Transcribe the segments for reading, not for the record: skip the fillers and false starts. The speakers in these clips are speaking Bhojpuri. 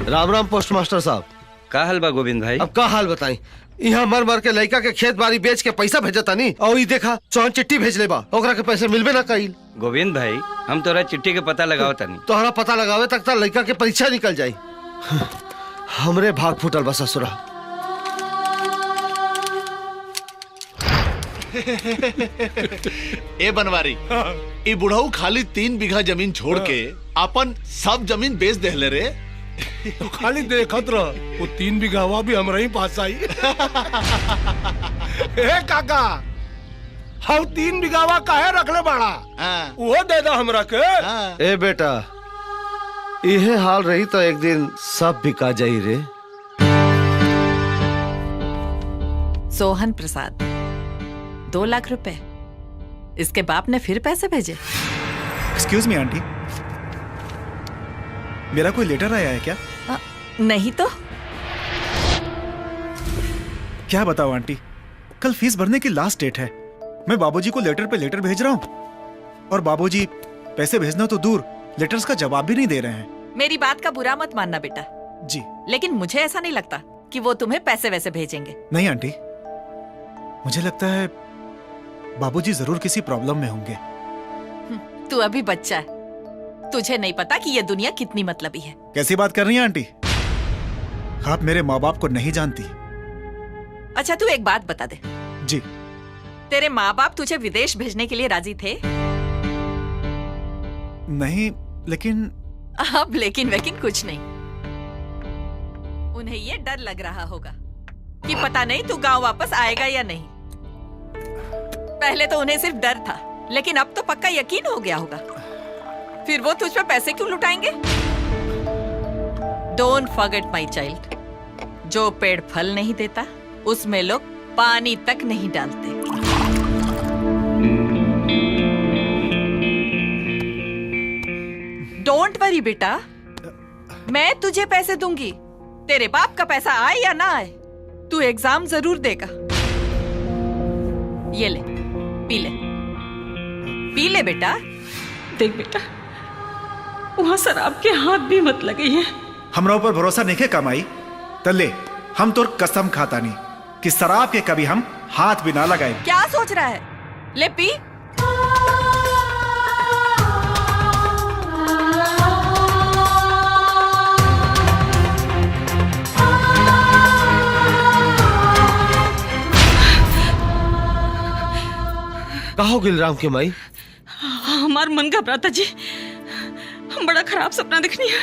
राम राम पोस्ट मास्टर साहब। का हाल बा गोविंद भाई? अब का हाल बताई, यहाँ मर मर के लड़का के खेत बाड़ी बेच के पैसा भेजता नहीं और ये देखा चौन चिट्ठी भेज ले बा, ओकरा के पैसे मिलबे ना कईल। गोविंद भाई हम तोरा चिट्ठी के पता लगाओ तनी। तोहरा पता लगावे तक लड़का के परीक्षा निकल जाई। हमरे भाग फूटल बा ससुरा। ए बनवारी, ई बुढ़ऊ खाली 3 बीघा जमीन छोड़ के अपन सब जमीन बेच देले रे। तो खाली देखत रह, वो 3 बीघावा भी हमरा ही पास आई। ए काका, हम 3 बीघावा काहे रखले बाड़ा? वो दे दो हमरा के। ए बेटा, इहे हाल रही तो एक दिन सब बिका जाई रे। सोहन प्रसाद 2 लाख रुपए। इसके बाप ने फिर पैसे भेजे। एक्सक्यूज मी आंटी, मेरा कोई लेटर आया है क्या? नहीं तो क्या बताओ आंटी, कल फीस भरने की लास्ट डेट है। मैं बाबूजी को लेटर पे लेटर भेज रहा हूँ और बाबूजी पैसे भेजना तो दूर, लेटर्स का जवाब भी नहीं दे रहे हैं। मेरी बात का बुरा मत मानना बेटा जी, लेकिन मुझे ऐसा नहीं लगता कि वो तुम्हें पैसे वैसे भेजेंगे। नहीं आंटी, मुझे लगता है बाबूजी जरूर किसी प्रॉब्लम में होंगे। तू अभी बच्चा है, तुझे नहीं पता कि ये दुनिया कितनी मतलबी है। कैसी बात कर रही हैं आंटी? आप मेरे माँ बाप को नहीं जानती। अच्छा तू एक बात बता दे, जी, तेरे माँ बाप तुझे विदेश भेजने के लिए राजी थे? नहीं, लेकिन अब लेकिन वेकिन कुछ नहीं। उन्हें ये डर लग रहा होगा कि पता नहीं तू गांव वापस आएगा या नहीं। पहले तो उन्हें सिर्फ डर था, लेकिन अब तो पक्का यकीन हो गया होगा। फिर वो तुझ पे पैसे क्यों लुटाएंगे? डोंट फॉरगेट माय चाइल्ड, जो पेड़ फल नहीं देता उसमें लोग पानी तक नहीं डालते। डोंट वरी बेटा, मैं तुझे पैसे दूंगी। तेरे बाप का पैसा आए या ना आए, तू एग्जाम जरूर देगा। ये ले, पी ले, पी ले बेटा। देख बेटा, वहाँ शराब के हाथ भी मत लगे हैं। हमरा ऊपर भरोसा नहीं है कमाई तले, हम तो कसम खाता नहीं कि शराब के कभी हम हाथ भी ना लगाए। क्या सोच रहा है? ले पी। कहो गिलराम के माई? हमार मन घबराता जी, हम बड़ा खराब सपना देखनी है।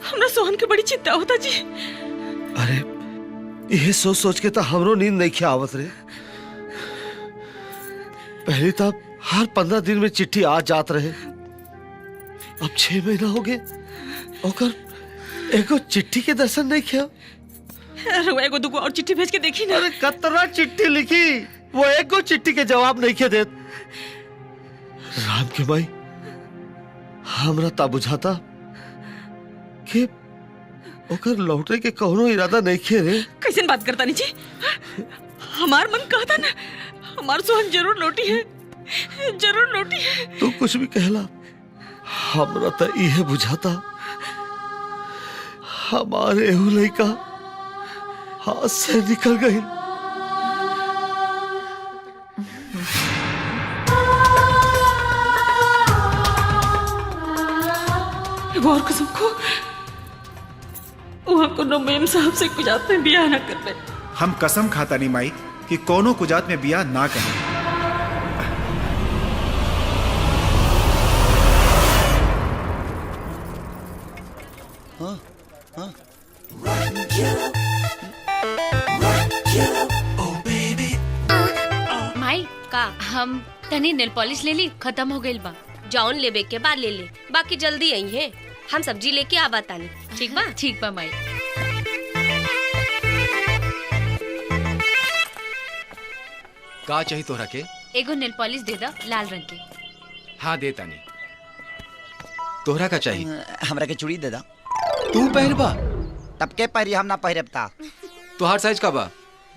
हमरा सोहन के बड़ी चिंता होता जी। अरे यह सोच सोच के तो हमरो नींद नहीं खे आवत रे। पहले तो हर 15 दिन में चिट्ठी आ जात रहे, अब 6 महीना हो गए ओकर एगो चिट्ठी के दर्शन नहीं किया। अरे वो एगो दुगो और चिट्ठी भेज के देखी ना। अरे कतरा चिट्ठी लिखी, वो एगो चिट्ठी के जवाब नहीं के देत। राम के भाई, हमरा ता बुझाता कि ओकर लौटे के कौनो इरादा नहीं खे रे। कैसे बात करता नहीं जी? हमार मन कहता ना, हमार सोहन जरूर लौटी है, जरूर लौटी है। तू कुछ भी कहला, हमरा ता इहे बुझाता हमारे एहू लइका हाथ से निकल गई। और कसम को वहाँ को मेम साहब से कुजात में बियाह ना कर ले। हम कसम खाता नहीं माई कि कोनो कुजात में बियाह ना करें। माई का हम तनी नेल पॉलिश ले ली, खत्म हो गई बा। जौन लेबे के बाद ले ले, बाकी जल्दी आई है। हम सब्जी लेके आ बतानी, ठीक बा? ठीक बा माई। का चाहिए तोहरा के? एगो नेल पॉलिश दे दा, लाल रंग के। हाँ दे तानी। तोहरा का चाहिए? हमरा के चूड़ी दे दा। तू पहनबा? तब के पहरी, हम ना पहरबता। तोहार साइज का बा?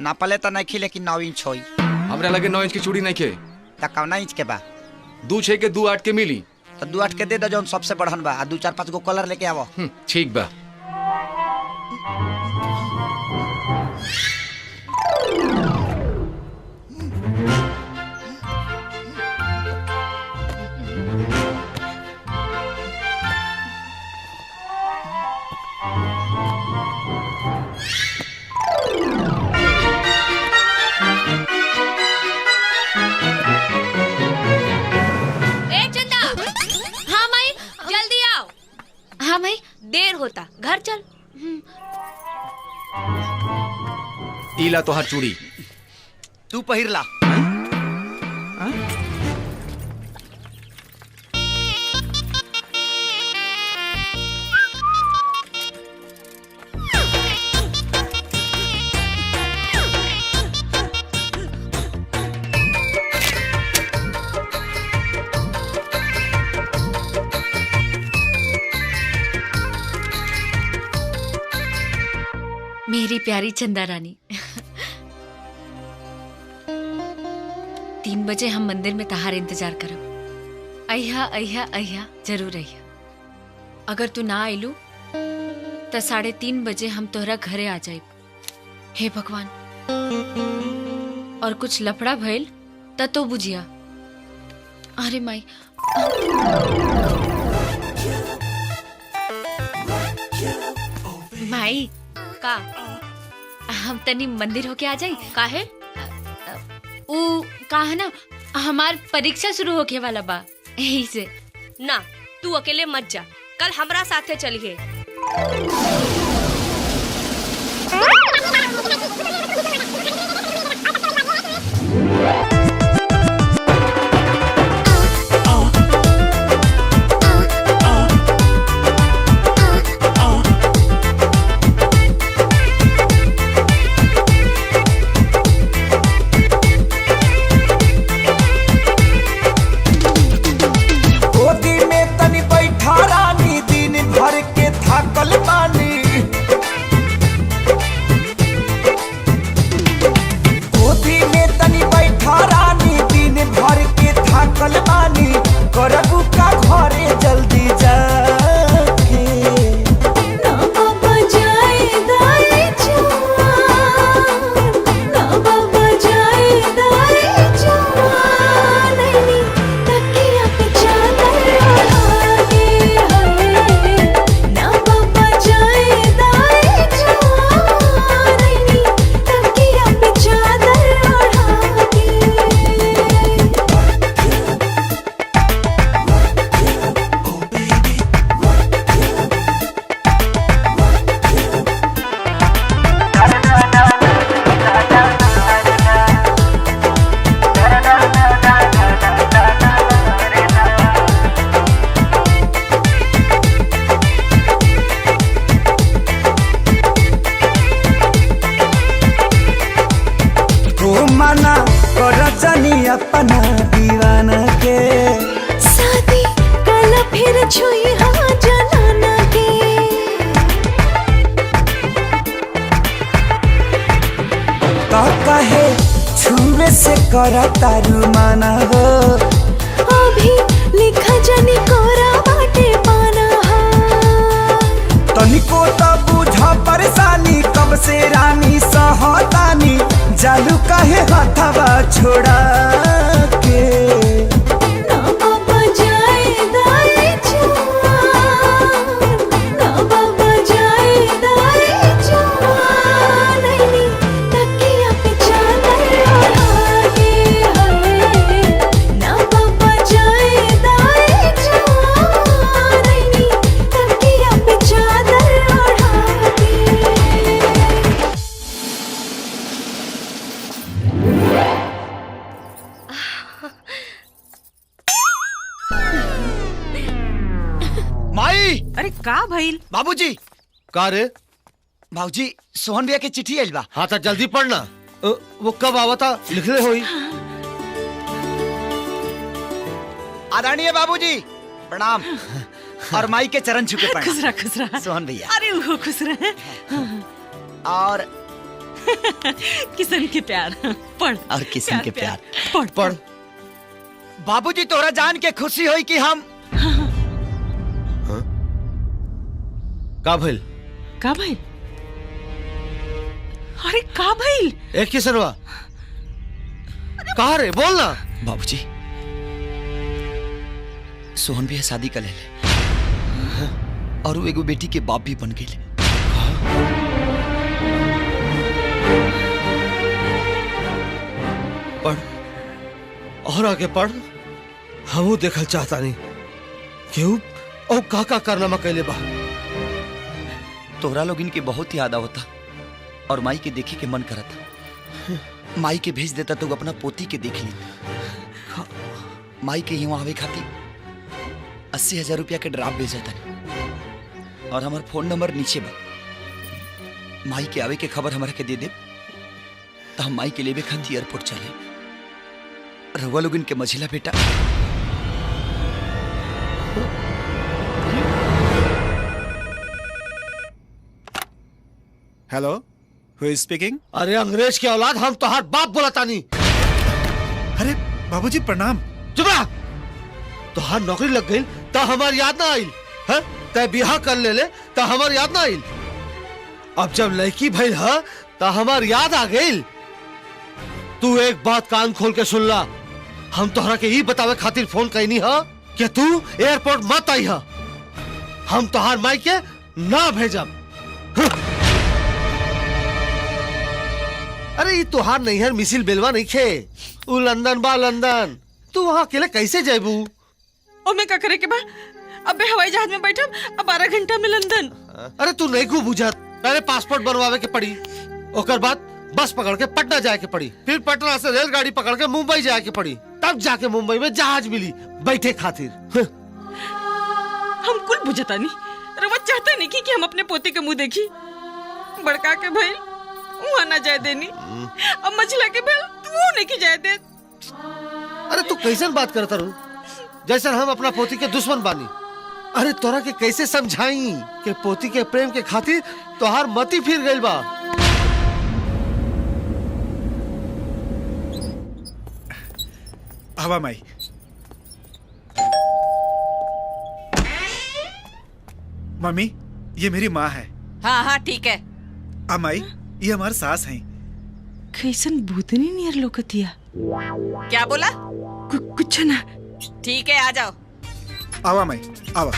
ना पले तो नहीं खी, लेकिन 9 इंच होई। हमरा लगे 9 इंच की चूड़ी नहीं खे। त कौना इंच के बा? 2 6 के 2 8 के मिली। तो 2 8 के दे दो, जौन सबसे बढ़न बा। 2 4 5 गो कलर लेके आवो। ठीक बा। ए चंदा, हाँ माई जल्दी आओ। हाँ माई देर होता, घर चल। ईला तोहार चूड़ी। तू पहिर ला। मेरी प्यारी चंदा रानी, 3 बजे हम मंदिर में तहार इंतजार करब। अहिया अहिया अहिया जरूर अहिया। अगर तू ना आइलू तो 3:30 बजे हम तोहरा घरे आ जाइब। हे भगवान, और कुछ लफड़ा भइल त तो बुझिया। अरे माई, माई का हम तनी मंदिर होके आ जाई। काहे? ऊ कहा ना, हमार परीक्षा शुरू होके वाला बा, यही से। ना, तू अकेले मत जा, कल हमरा साथे चलिए। अपना दीवाना के शादी कल फिर छुई हाँ जनाना के तो कहे छुए से करा तारू माना हो अभी लिखा जनी कोरा बाटे पाना तनिको तो बुझा परेशानी कब से रानी सहतानी जालू कहे हथवा छोड़ा के ना बाबा जाए दाए जवान ना बाबा जाए दाए जवान नहीं तकिया पे चादर ओढ़ाके हाय ना बाबा जाए दाए जवान नहीं तकिया पे चादर ओढ़ाके माई अरे का भइल? बाबूजी का रे? बाबूजी सोहन भैया के चिट्ठी आइल बा। हाँ तो जल्दी पढ़ना। वो कब आवा था लिखले होई। आदरणीय बाबूजी प्रणाम और माई के चरण छू के प्रणाम। खुश रह खुश रह सोहन भैया। अरे वो खुश रहे और किशन के प्यार पढ़ और किशन के प्यार पढ़ पढ़। बाबूजी तोरा जान के खुशी होई कि हम का भइल? का भाई अरे का भइल? एक किसनवा कहा रे, बोल ना। बाबूजी, सोहन भी है शादी कर ले और वो एगो बेटी के बाप भी बन गए। पढ़ और आगे पढ़, हमू देखल चाहता नहीं क्यों और का कारनामा कैले बा। तोहरा लोग इनके बहुत याद आवता और माई के देखे के मन करता। माई के भेज देता तो अपना पोती के देख ली। माई के यहाँ आवे खातिर 80,000 रुपया के ड्राफ्ट भेजा था और हमार फोन नंबर नीचे बा। माई के आवे के खबर हमारे के दे दे तो हम माई के लेवे खातिर एयरपोर्ट चले। रउआ लोग इनके मझिला बेटा। हेलो, हु इज स्पीकिंग? अरे अंग्रेज की औलाद, हम तोहार बाप बोलता नहीं। अरे बाबूजी प्रणाम। चुप रहा। तोहार नौकरी लग गई तो हमार याद ना आई है? तय बिहा कर ले तो हमार याद ना आई। अब जब लड़की भइल है तो हमार याद आ गई। तू एक बात कान खोल के सुन ला, हम तोहरा के ही बतावे खातिर फोन कैनी है कि तू एयरपोर्ट मत आई है। हम तोहार माई के ना भेजब। अरे ये तोहार नहीं है, मिसिल बेलवा नहीं खे। उ लंदन बा लंदन। तू वहाँ अकेले कैसे जाबू? और मैं का करे के बा? अबे हवाई जहाज में बैठब, अब 12 घंटा में लंदन। अरे तू नहीं को बुझत। पहले पासपोर्ट बनवावे के पड़ी, ओकर बाद बस पकड़ के पटना जाए के पड़ी, फिर पटना से रेलगाड़ी पकड़ के मुंबई जाए के पड़ी, तब जाके मुंबई में जहाज मिली बैठे खातिर। हम कुल बुझता नहीं, रवा चाहता नहीं कि हम अपने पोते के मुंह देखी। बड़का के भाई वहाँ ना जाए देनी, अब मछला के भाई वो नहीं की जाए दे। अरे तू कैसे बात करता रू जैसे हम अपना पोती के दुश्मन बानी। अरे तोरा के कैसे समझाई कि पोती के प्रेम के खातिर तोहार मती फिर गइल बा। हवा माई। मम्मी, ये मेरी माँ है। हाँ हाँ ठीक है। माई, ये हमारे सास हैं। कैसन भूतनी नियर लोकतिया। क्या बोला? कुछ ना। ठीक है, आ जाओ। आवा माई, आवा।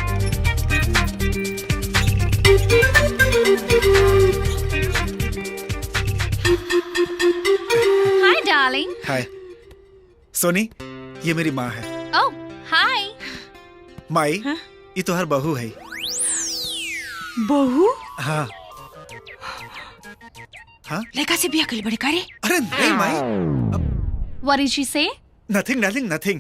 Hi darling. हाय सोनी, ये मेरी माँ है। ओह हाय। माई, ये तो हर बहू है। बहू? हाँ हाँ। लड़का से बिया कल बड़े करे? अरे नहीं माई। What did she say? Nothing, darling, nothing.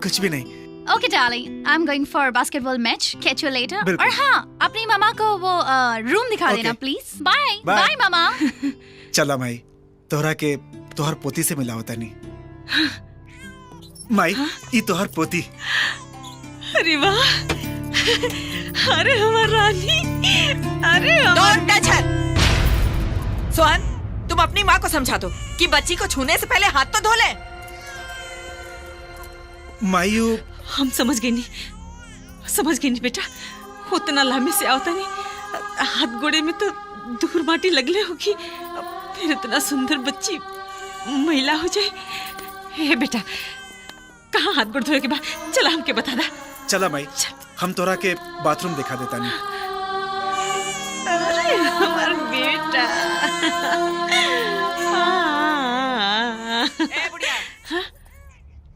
कुछ भी नहीं। Okay, darling. I'm going for a basketball match. Catch you later. बिल्कुल। और हाँ, अपनी मामा को वो रूम दिखा देना, please. Bye. Bye. Bye, मामा। चला माई, तोहरा के तोहर पोती से मिला होता नहीं। माई, ये तोहर पोती। अरे वाह, अरे हमार रानी, अरे Don't touch her. सोहन, तुम अपनी माँ को समझा दो कि बच्ची को छूने से पहले हाथ तो धो ले। मायू, हम समझ गए नहीं बेटा। उतना लामे से आवता नहीं, हाथ गोड़े में तो धूल माटी लगले होगी, फिर इतना सुंदर बच्ची महिला हो जाए। हे बेटा, कहाँ हाथ गोड़ धोए के बाद? चला हमके बता दा। चला माई, हम तोरा के बाथरूम दिखा देता नहीं। अरे हमार बेटा। ए बुढ़िया,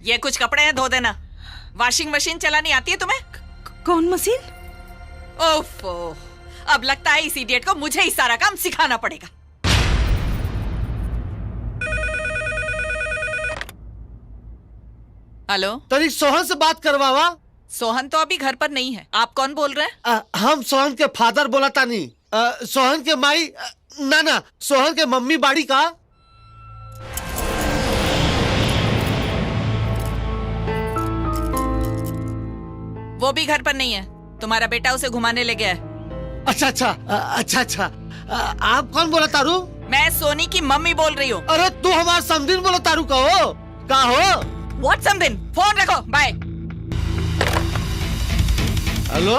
ये कुछ कपड़े हैं, धो देना। वॉशिंग मशीन चलानी आती है तुम्हें? कौन मशीन? ओफो, अब लगता है इस इडियट को मुझे ही सारा काम सिखाना पड़ेगा। हेलो, तरी सोहन से बात करवावा। सोहन तो अभी घर पर नहीं है। आप कौन बोल रहे हैं? हम सोहन के फादर बोलता नहीं। सोहन के माई ना, सोहन के मम्मी बाड़ी का। वो भी घर पर नहीं है। तुम्हारा बेटा उसे घुमाने ले गया है। अच्छा। आप कौन बोला तारू? मैं सोनी की मम्मी बोल रही हूँ। अरे तू हमारा समदिन बोला तारू का हो? What someday? फोन रखो, बाय। हेलो,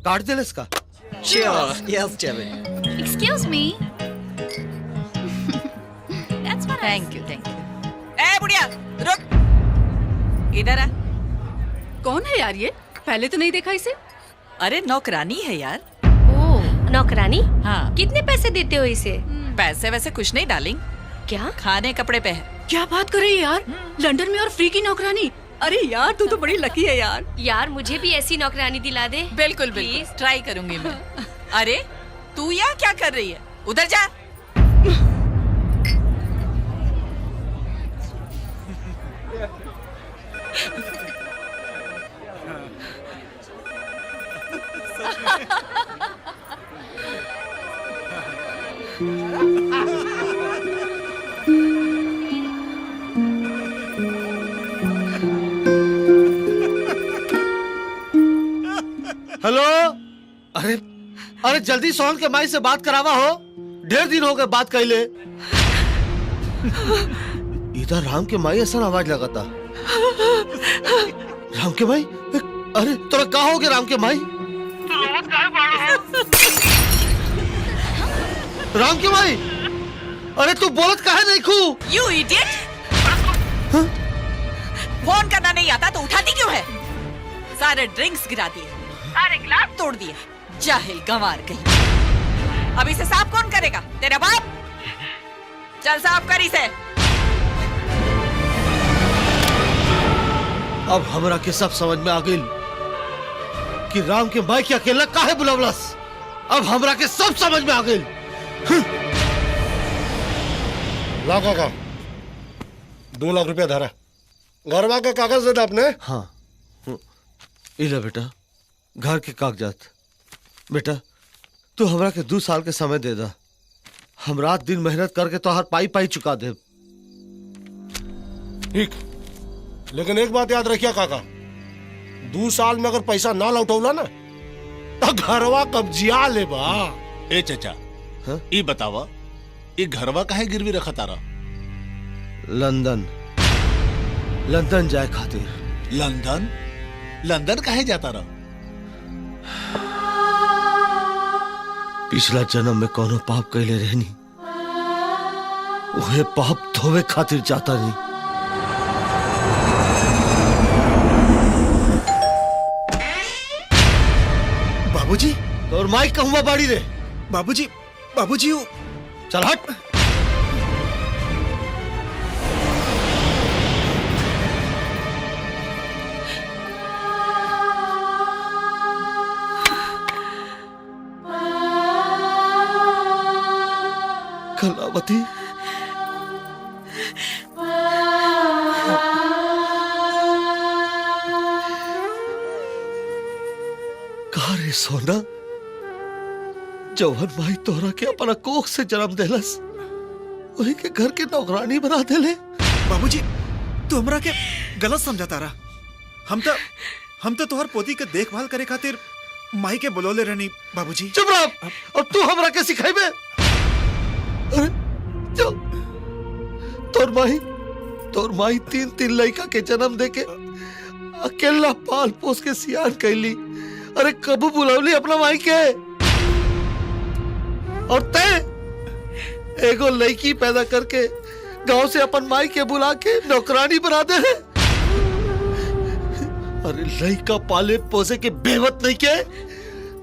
काट दे इसका। Cheers. Yes, Kevin. Excuse me. Thank you. ए बुढ़िया रुक, इधर आ। कौन है यार ये? पहले तो नहीं देखा इसे। अरे नौकरानी है यार। ओ नौकरानी? हाँ। कितने पैसे देते हो इसे? पैसे वैसे कुछ नहीं डार्लिंग, क्या खाने कपड़े पे है। क्या बात कर रही है यार, लंदन में और फ्री की नौकरानी। अरे यार तू तो बड़ी लकी है यार। यार मुझे भी ऐसी नौकरानी दिला दे। बिल्कुल ट्राई करूंगी मैं। अरे तू यहाँ क्या कर रही है? उधर जा। हेलो। अरे अरे जल्दी सोहन के माई से बात करावा हो, ढेर दिन हो गए बात कैले। इधर राम के माई ऐसा आवाज लगाता। राम के माई? अरे तोरा का हो गया राम के माई? राम के माई, अरे तू बोलत काहे नहीं खू? You idiot! फोन करना नहीं आता तो उठाती क्यों है? सारे ड्रिंक्स गिरा दिए, सारे गिलास तोड़ दिए, जाहिल गंवार कहीं। अब इसे साफ कौन करेगा? तेरा बाप? चल साफ कर इसे। अब हमरा के सब समझ में आ गई कि राम के माई के अकेला काहे बुलावलस। अब हमरा के सब समझ में आ गई। ला काका 2 लाख रुपया धरा, घरवा के कागज दे दे आपने। हाँ इला बेटा, घर के कागजात। बेटा तू हमरा के 2 साल के समय दे दा, हम रात दिन मेहनत करके तो हर पाई पाई चुका दे। ठीक, लेकिन एक बात याद रखिए काका, 2 साल में अगर पैसा ना लौटौला ना तो घरवा कब्जिया ले बा। ए चचा, ई बतावा ई घरवा काहे गिरवी रखा तारा? लंदन जाए खातिर। लंदन काहे जाता रहा? पिछला जन्म में कोनो पाप कैले रहनी, उहे पाप धोवे खातिर जाता नहीं। बाबूजी, और माइक कहूँगा बाड़ी रे। बाबूजी, बाबूजी चल हट। कलावती, कहा रे सोना, जौहन भाई तोहरा के अपना कोख से जन्म देलस, वही के घर के नौकरानी बना देले। बाबूजी तू हमरा के गलत समझता रहा। हम तो तोहर पोती के देखभाल करे खातिर माई के बुलौले रहनी। बाबूजी चुप रह, अब तू हमरा के सिखाइबे? अरे चल, तोर माई 3 लड़का के जन्म देके अकेला पाल पोस के सियान कैली। अरे कबू बुलौली अपना माई के? और तय एगो लड़की पैदा करके गांव से अपन माई के बुला के नौकरानी बना दे है। अरे लड़का पाले पोसे के बेवत नहीं के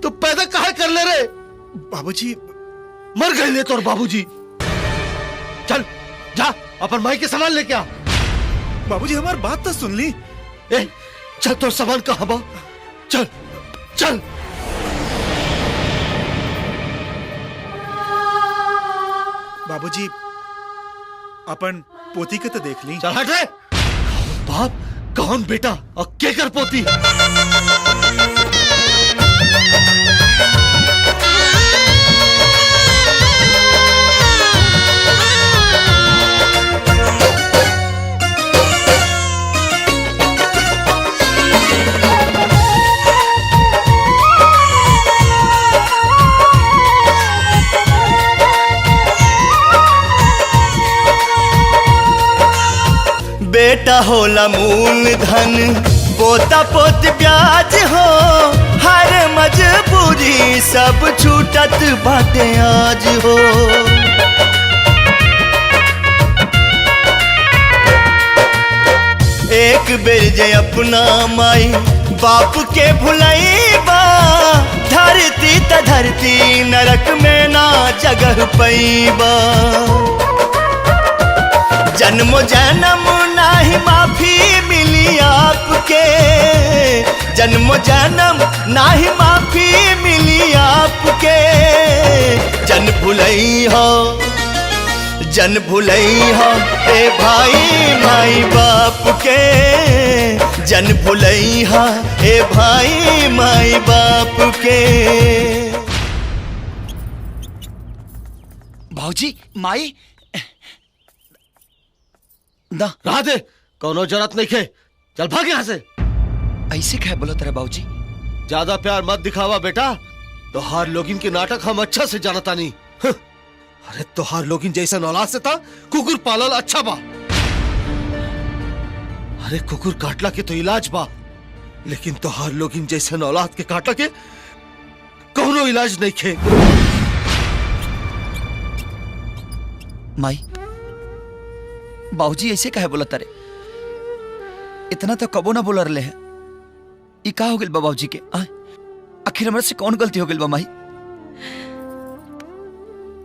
तो पैदा काहे कर ले रे? बाबूजी मर गए ले तोर बाबूजी। चल जा अपन माई के सामान लेके आ। बाबूजी हमार बात तो सुन ली। ए चल, तोर सामान कहाँ बा? चल चल। बाबूजी अपन पोती के तो देख ली। चल हट रे। बाप कौन बेटा और के कर पोती? बेटा होला मूल धन, पोता पोत ब्याज हो, हर मजबूरी सब छूटत बाटे आज हो। एक बेर जे अपना माई बाप के भुलाईबा, धरती त धरती नरक में ना जगह पैबा। जन्मो जन्म नाही माफी मिली आपके, जन्मो जन्म नाही माफी मिली आपके। जन भुलई हो, जन भुलई हो ए भाई माई बाप के। जन भुलई हो ए भाई माई बाप के। भाऊजी माई ना रहा दे, कोनो जरूरत नहीं खे, चल भाग यहाँ से। ऐसे क्या बोला तेरा बाबूजी? ज्यादा प्यार मत दिखावा बेटा, तोहार लोगिन के नाटक हम अच्छा से जानता नहीं। अरे तोहार लोगिन जैसा औलाद से था कुकुर पालल अच्छा बा। अरे कुकुर काटला के तो इलाज बा, लेकिन तोहार लोगिन जैसे औलाद के काटला के कोनो इलाज नहीं खे। माई बाबूजी ऐसे काहे बोला तारे? इतना तो कबो ना बोला रहे हैं। ई का हो गइल बा बाबूजी के? आखिर हमरा से कौन गलती हो गइल बा माई?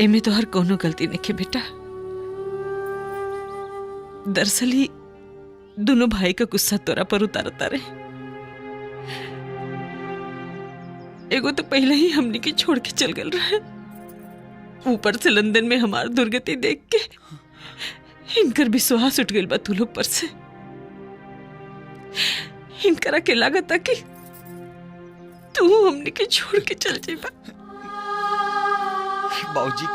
एमे तो हर कोनो गलती नहीं के बेटा। दरअसल ही दोनों भाई का गुस्सा तोरा पर उतारता रहे। एगो तो पहले ही हमने के छोड़ के चल गल रहा है, ऊपर से लंदन में हमार दुर्गति देख के इनकर विश्वास उठ गइल बा तू लोग पर से। इनकरा के लागत कि तू हमने के छोड़ के चल जाइबा। बाबूजी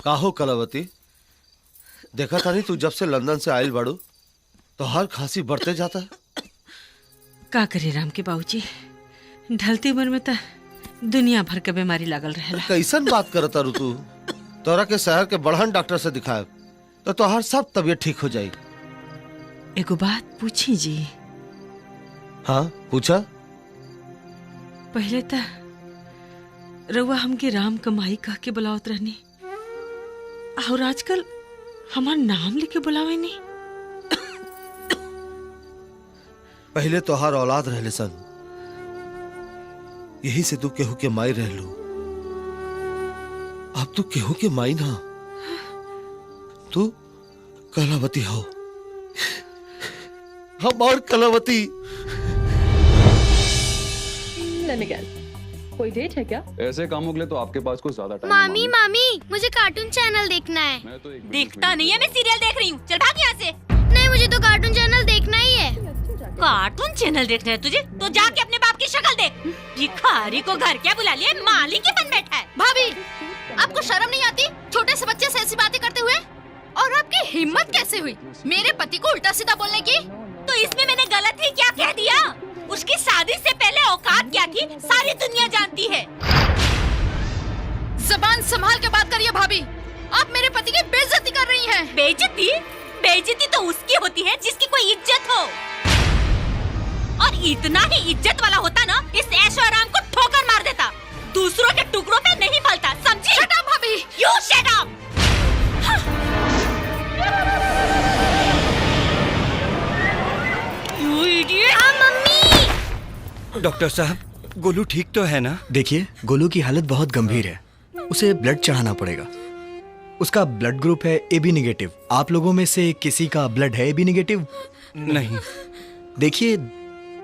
काहो कलावती, देखा था नहीं तू जब से लंदन से आयल बाड़ू तो हर खांसी बढ़ते जाता है। का करे राम के बाबूजी, ढलती उम्र में तो दुनिया भर के बीमारी लागल रहेला। कैसन बात करता रू तू? तोरा के शहर के बढ़न डॉक्टर से दिखाए तो तोहर सब तबीयत ठीक हो जाई। एगो बात पूछी जी? हाँ पूछा। पहले तो रउआ हमके राम कमाई कह के बुलावत रहनी, और आजकल हमार नाम लेके बुलावे नहीं। पहले तोहार औलाद रहले सन, यही से तू केहू के माई रहलू। अब तू केहू के माई ना, तू कलावती हो। हम और कलावती। कोई डेट है क्या? ऐसे कामों के लिए तो आपके पास कुछ ज्यादा टाइम। मामी मामी मुझे कार्टून चैनल देखना है। देखता नहीं है, मैं सीरियल देख रही हूँ। चल भाग यहाँ से। नहीं मुझे तो कार्टून चैनल देखना ही है। कार्टून चैनल देखना है तुझे? तो जाके अपने बाप की शक्ल देख। भिखारी को घर क्या बुला लिया, मालिक ही बन बैठा है। भाभी आपको शर्म नहीं आती छोटे से बच्चे से ऐसी बातें करते हुए? और आपकी हिम्मत कैसे हुई मेरे पति को उल्टा सीधा बोलने की? तो इसमें मैंने गलत ही क्या कह दिया? उसकी शादी से पहले औकात क्या थी सारी दुनिया जानती है। जबान संभाल के बात करिए भाभी, आप मेरे पति की बेइज्जती कर रही हैं। बेइज्जती? बेइज्जती तो उसकी होती है जिसकी कोई इज्जत हो। और इतना ही इज्जत वाला होता ना, इस ऐशो आराम को ठोकर मार देता, दूसरों के टुकड़ों पे नहीं पलता, समझी? शट अप भाभी। You shut up. You idiot. हाँ मम्मी। डॉक्टर साहब, गोलू ठीक तो है ना? देखिए गोलू की हालत बहुत गंभीर है, उसे ब्लड चढ़ाना पड़ेगा। उसका ब्लड ग्रुप है AB नेगेटिव। आप लोगों में से किसी का ब्लड है AB नेगेटिव? नहीं। देखिए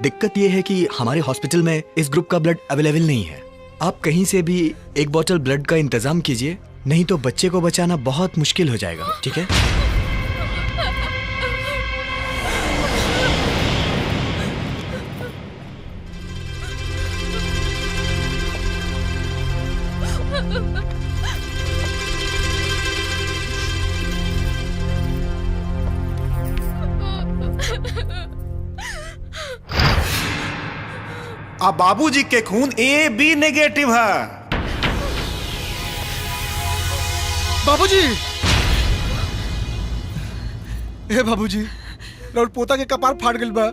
दिक्कत यह है कि हमारे हॉस्पिटल में इस ग्रुप का ब्लड अवेलेबल नहीं है। आप कहीं से भी एक बोतल ब्लड का इंतजाम कीजिए, नहीं तो बच्चे को बचाना बहुत मुश्किल हो जाएगा। ठीक है? अब बाबूजी के खून AB नेगेटिव है। बाबूजी, हे बाबूजी, और पोता के कपार फाट गइल बा।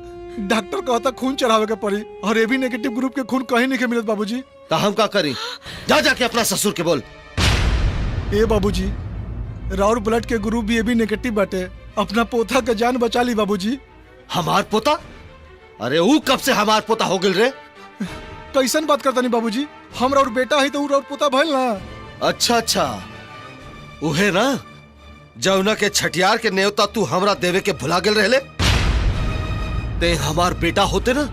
डॉक्टर कहता खून चढ़ावे के पड़ी और ए बी नेगेटिव ग्रुप के खून कहीं नहीं के मिलत बाबूजी। तो हम का करी? जा जाके अपना ससुर के बोल। ए बाबूजी, राउर ब्लड के ग्रुप भी ए बी नेगेटिव बाटे। अपना पोता के जान बचा ली बाबूजी। हमार पोता? अरे वो कब से हमार पोता हो गिल रे? कैसन बात करता नहीं बाबूजी, हम राउर बेटा है तो राउर पोता भइल ना। अच्छा अच्छा, उहे ना जौना के छठियार के नेवता तू हमरा देवे के भुला गेल रहले। ते हमार बेटा होते ना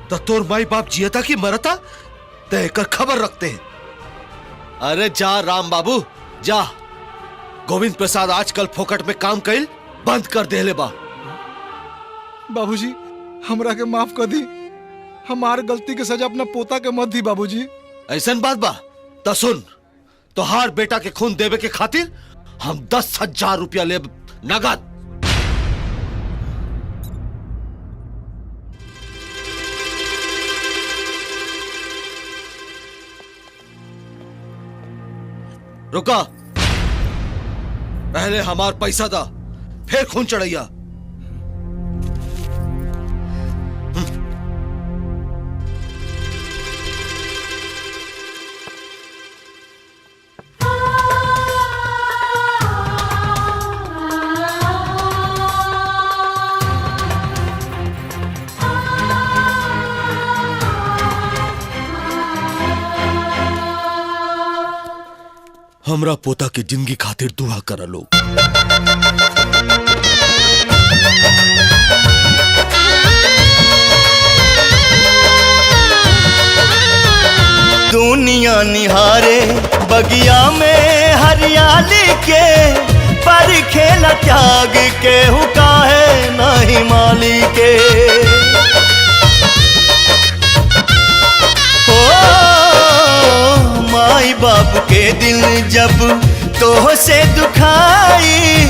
तो तोर माई बाप जियता की मरता ते कर खबर रखते हैं। अरे जा राम बाबू जा। गोविंद प्रसाद आजकल फोकट में काम कइल बंद कर देले बा। बाबूजी हमरा के माफ कर दी। हमार गलती के सजा अपना पोता के मत दी बाबूजी। ऐसन बात बा तो सुन, तोहार बेटा के खून देवे के खातिर हम 10,000 रुपया ले नगद। रुका, पहले हमार पैसा दा फिर खून चढ़ैया। हमरा पोता की जिंदगी खातिर दुआ करा लो। दुनिया निहारे बगिया में हरियाली के, पर खेला त्याग के हुका है नहीं माली के। माई बाप के दिल जब तोह से दुखाई,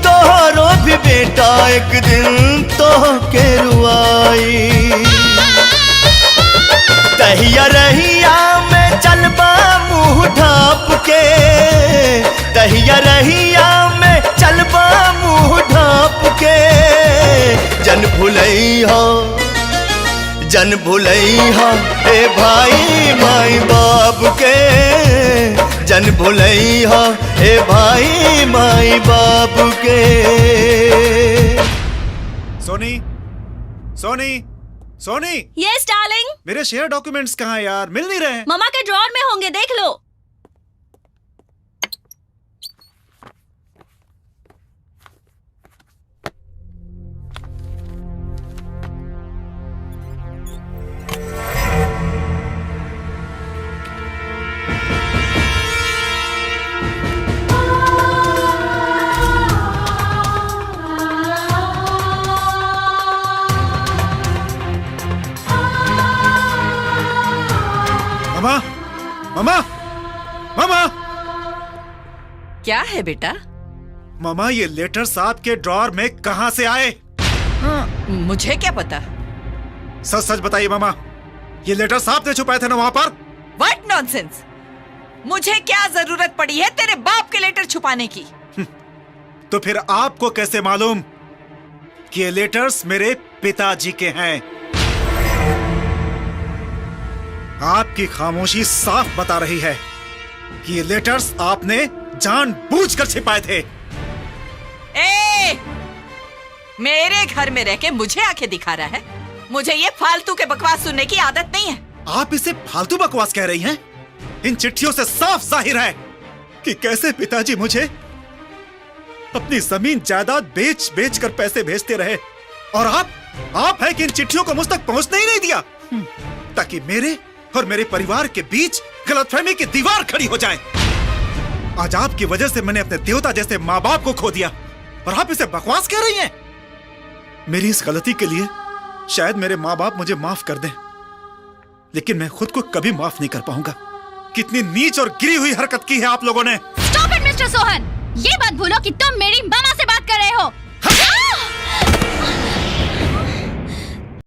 तोहरो भी बेटा एक दिन तोह के रुआई। तहिया रहिया में चलबा मुँह ढाप के, तहिया रहिया में चलबा मुँह ढाप के। जन भुलैया जन भुलैया ए भाई माई बाप के, जन भुलैया ए भाई माई बाप के। सोनी, सोनी, सोनी। Yes darling. मेरे शेयर डॉक्यूमेंट्स कहाँ हैं यार? मिल नहीं रहे। ममा के ड्रॉअर में होंगे, देख लो। मामा, मामा, मामा। क्या है बेटा? मामा ये लेटर्स आपके ड्रॉअर में कहाँ से आए? मुझे क्या पता? सच सच बताइए मामा, ये लेटर्स आपने छुपाए थे ना वहाँ पर? What nonsense! मुझे क्या जरूरत पड़ी है तेरे बाप के लेटर छुपाने की? तो फिर आपको कैसे मालूम कि ये लेटर्स मेरे पिताजी के हैं? आपकी खामोशी साफ बता रही है कि ये लेटर्स आपने जानबूझकर छिपाए थे। ए! मेरे घर में रह के मुझे आंखें दिखा रहा है? मुझे ये फालतू के बकवास सुनने की आदत नहीं है। आप इसे फालतू बकवास कह रही हैं? इन चिट्ठियों से साफ जाहिर है कि कैसे पिताजी मुझे अपनी जमीन जायदाद बेच बेच कर पैसे भेजते रहे, और आप है कि इन चिट्ठियों को मुझ तक पहुंचने ही नहीं दिया, ताकि मेरे और मेरे परिवार के बीच गलतफहमी की दीवार खड़ी हो जाए। आज आपकी वजह से मैंने अपने देवता जैसे माँ बाप को खो दिया, और आप इसे बकवास कह रही हैं। मेरी इस गलती के लिए शायद मेरे माँ बाप मुझे माफ कर दें, लेकिन मैं खुद को कभी माफ नहीं कर पाऊंगा। कितनी नीच और गिरी हुई हरकत की है आप लोगों ने। स्टॉप इट मिस्टर सोहन, ये बात भूलो कि तुम मेरी मामा से बात कर रहे हो।